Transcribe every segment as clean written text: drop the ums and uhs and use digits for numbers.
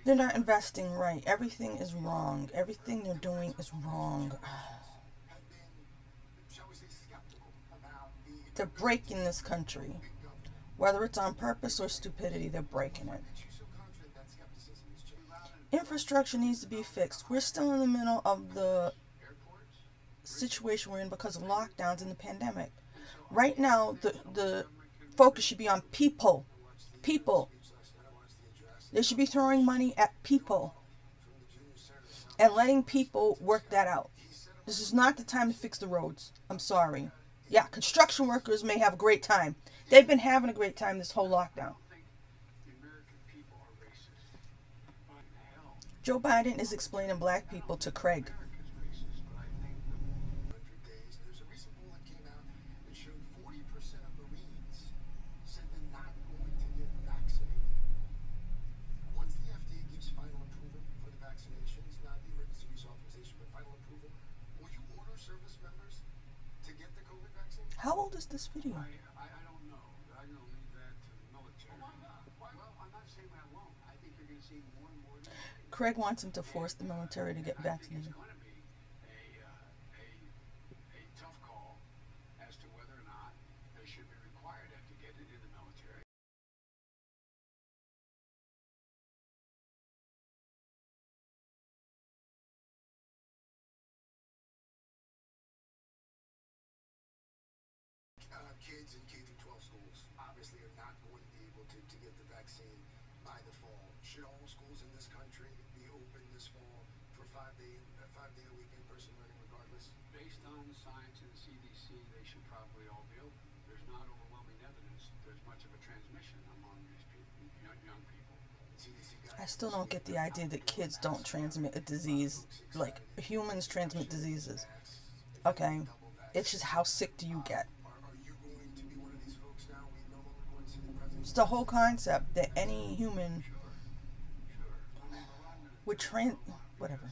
They're not investing right. Everything is wrong. Everything they're doing is wrong. They're breaking this country. Whether it's on purpose or stupidity, they're breaking it. Infrastructure needs to be fixed. We're still in the middle of the situation we're in because of lockdowns and the pandemic. Right now, the focus should be on people. People. They should be throwing money at people and letting people work that out. This is not the time to fix the roads. I'm sorry. Yeah, construction workers may have a great time. They've been having a great time this whole lockdown. Joe Biden is explaining black people to Craig. How old is this video? Craig wants him to force the military to get vaccinated. I still don't get the idea that kids don't transmit a disease like humans transmit diseases. Okay, it's just how sick do you get? It's the whole concept that any human would whatever.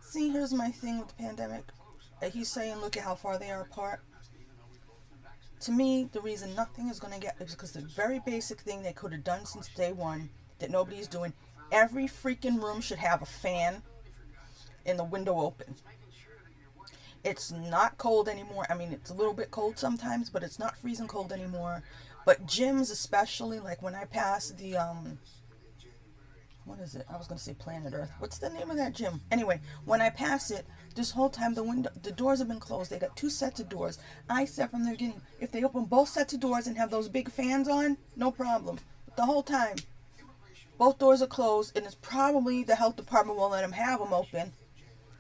See, here's my thing with the pandemic. He's saying, look at how far they are apart. To me, the reason nothing is going to get is because the very basic thing they could have done since day one that nobody's doing. Every freaking room should have a fan and the window open. It's not cold anymore. I mean, it's a little bit cold sometimes, but it's not freezing cold anymore. But gyms especially, like when I pass the, what is it? I was going to say Planet Earth. What's the name of that gym? Anyway, when I pass it, this whole time the doors have been closed. They got two sets of doors. I said from the beginning, if they open both sets of doors and have those big fans on, no problem. But the whole time, both doors are closed, and it's probably the health department won't let them have them open.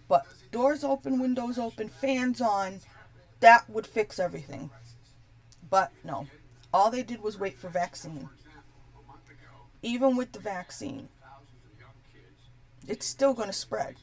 But doors open, windows open, fans on, that would fix everything. But no, all they did was wait for vaccine. Even with the vaccine, it's still going to spread.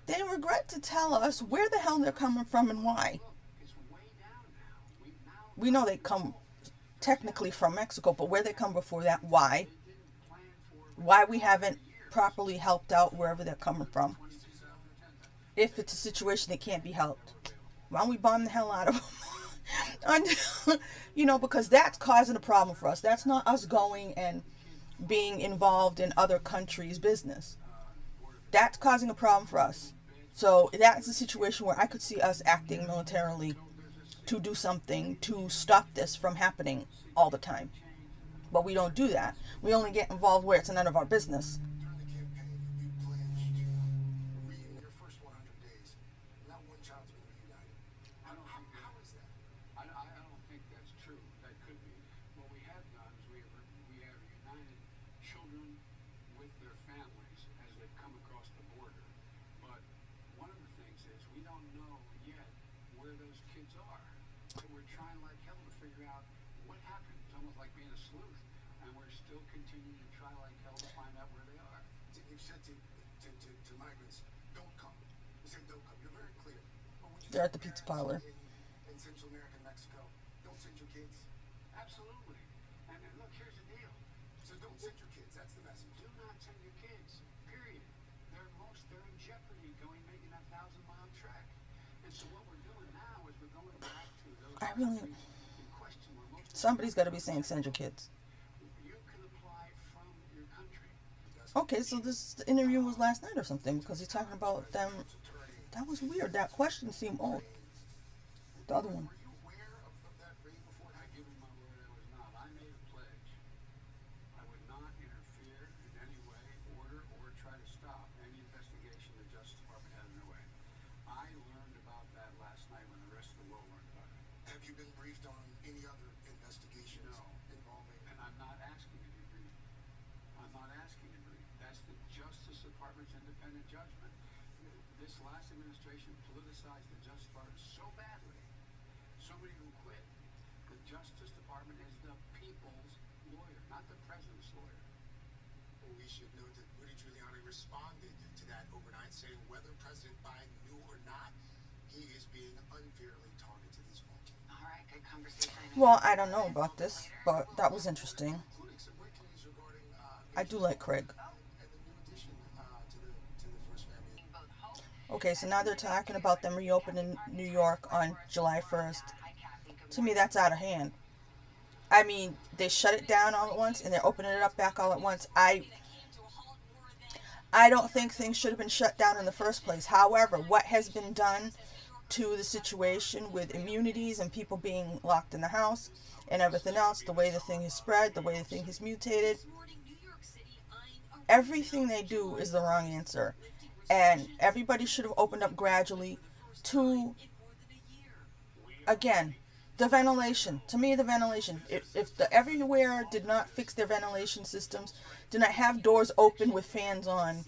They regret to tell us where the hell they're coming from and why. We know they come technically from Mexico, but where they come before that, why? Why we haven't properly helped out wherever they're coming from. If it's a situation that can't be helped, why don't we bomb the hell out of them? Because that's causing a problem for us. That's not us going and being involved in other countries' business. That's causing a problem for us. So that's a situation where I could see us acting militarily to do something to stop this from happening all the time. But we don't do that. We only get involved where it's none of our business. where those kids are. So we're trying like hell to figure out what happened. It's almost like being a sleuth, and we're still continuing to try like hell to find out where they are. You've said to migrants, don't come. You said don't come. You're very clear. But when you They're at the pizza parlor. in Central America and Mexico, don't send your kids. Absolutely. And look, here's the deal. So don't send your kids. That's the message. Do not send your kids. Period. They're in jeopardy making that 1,000-mile trek. And so what we're doing now is we're going back to those countries in question where most Somebody's got to be saying send your kids. you can apply from your country. Okay, so this interview was last night or something, because he's talking about them. That was weird. That question seemed old. The other one. Were you aware of that raid before? I give him my word I was not. I made a pledge. I would not interfere in any way, order, or try to stop any investigation the Justice Department had underway. I learned about that last night when the rest of the world learned about it. Have you been briefed on any other investigations No. involving? And I'm not asking to be briefed. I'm not asking to brief. That's the Justice Department's independent judgment. This last administration politicized the Justice Department so badly, so many who quit. The Justice Department is the people's lawyer, not the president's lawyer. Well, we should note that Rudy Giuliani responded to that overnight, saying whether President Biden knew or not, he is being unfairly targeted this moment. All right, good conversation. Well, I don't know about this, but that was interesting. Including some breaking news regarding I do like Craig. and the new addition to the First Family. Both hope Okay, so now they're talking about them reopening New York on July 1st. To me, that's out of hand. I mean, they shut it down all at once, and they're opening it up back all at once. I don't think things should have been shut down in the first place. However, what has been done to the situation with immunities and people being locked in the house and everything else, the way the thing has spread, the way the thing has mutated, everything they do is the wrong answer. And everybody should have opened up gradually to, again, the ventilation. To me, the ventilation. If the everywhere did not fix their ventilation systems, did not have doors open with fans on,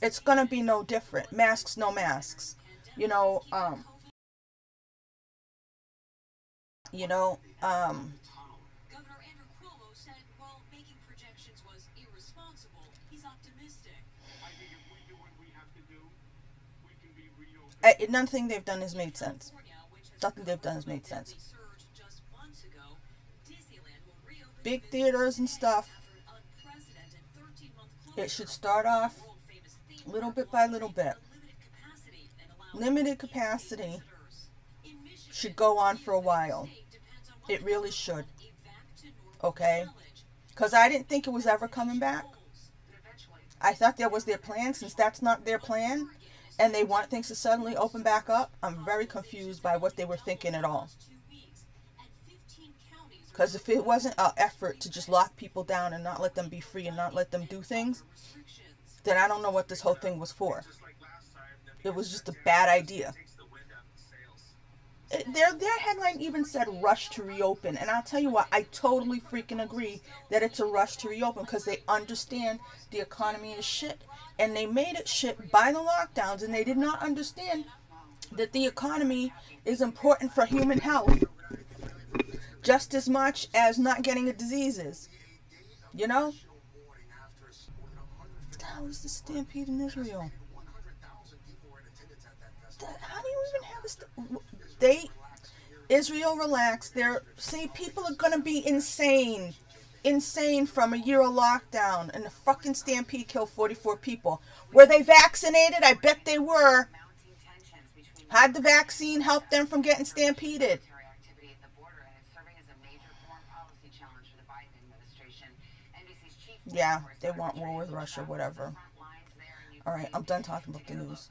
it's going to be no different. Masks, no masks. Governor Andrew Cuomo said while making projections was irresponsible, he's optimistic. I think if we do what we have to do, we can be reopened. Nothing they've done has made sense. Nothing they've done has made sense. Big theaters and stuff, it should start off little bit by little bit. Limited capacity should go on for a while. It really should. Okay? Because I didn't think it was ever coming back. I thought that was their plan. Since that's not their plan, and they want things to suddenly open back up, I'm very confused by what they were thinking at all. Because if it wasn't an effort to just lock people down and not let them be free and not let them do things, then I don't know what this whole thing was for. It was just a bad idea. Their headline even said rush to reopen. And I'll tell you what, I totally freaking agree that it's a rush to reopen because they understand the economy is shit. And they made it shit by the lockdowns, and they did not understand that the economy is important for human health just as much as not getting a disease is. You know? What the hell is the stampede in Israel? How do you even have a Israel relaxed. People are gonna be insane from a year of lockdown, and the fucking stampede killed 44 people. Were they vaccinated? I bet they were. Had the vaccine help them from getting stampeded? Yeah, they want war with Russia, whatever. Alright, I'm done talking about the news.